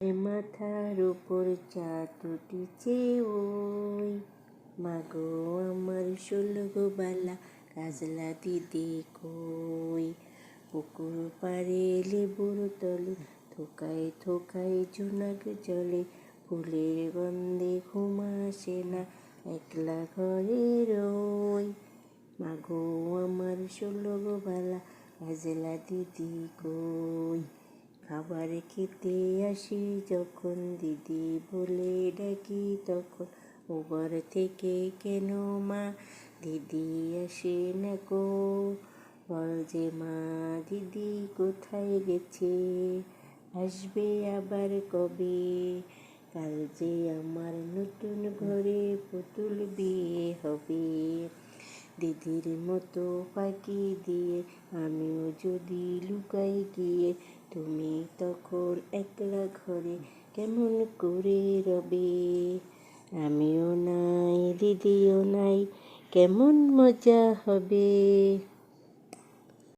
মাথার উপর চাঁদ উঠেছে ওই, মাগো আমার 16 বালা কাজলা দিদি কই। পুকুর পাড়ে লেবুর তলে থোকায় থোকায় জোনাক জলে, ফুলের গন্ধে ঘুম আসে না, একলা ঘরে রই। মাগো আমার 16 বালা কাজলা দিদি কই। খাবার খেতে আসি যখন দিদি বলে ডাকি তখন, ও ঘর থেকে কেন মা দিদি আসে না গো। বল যে মা দিদি কোথায় গেছে, আসবে আবার কবে। কাল যে আমার নতুন ঘরে পুতুল বিয়ে হবে। দিদির মতো ফাঁকি দিয়ে আমিও যদি লুকাই গিয়ে, তুমি তখন একলা ঘরে কেমন করে রবে। আমিও নাই দিদিও নাই, কেমন মজা হবে।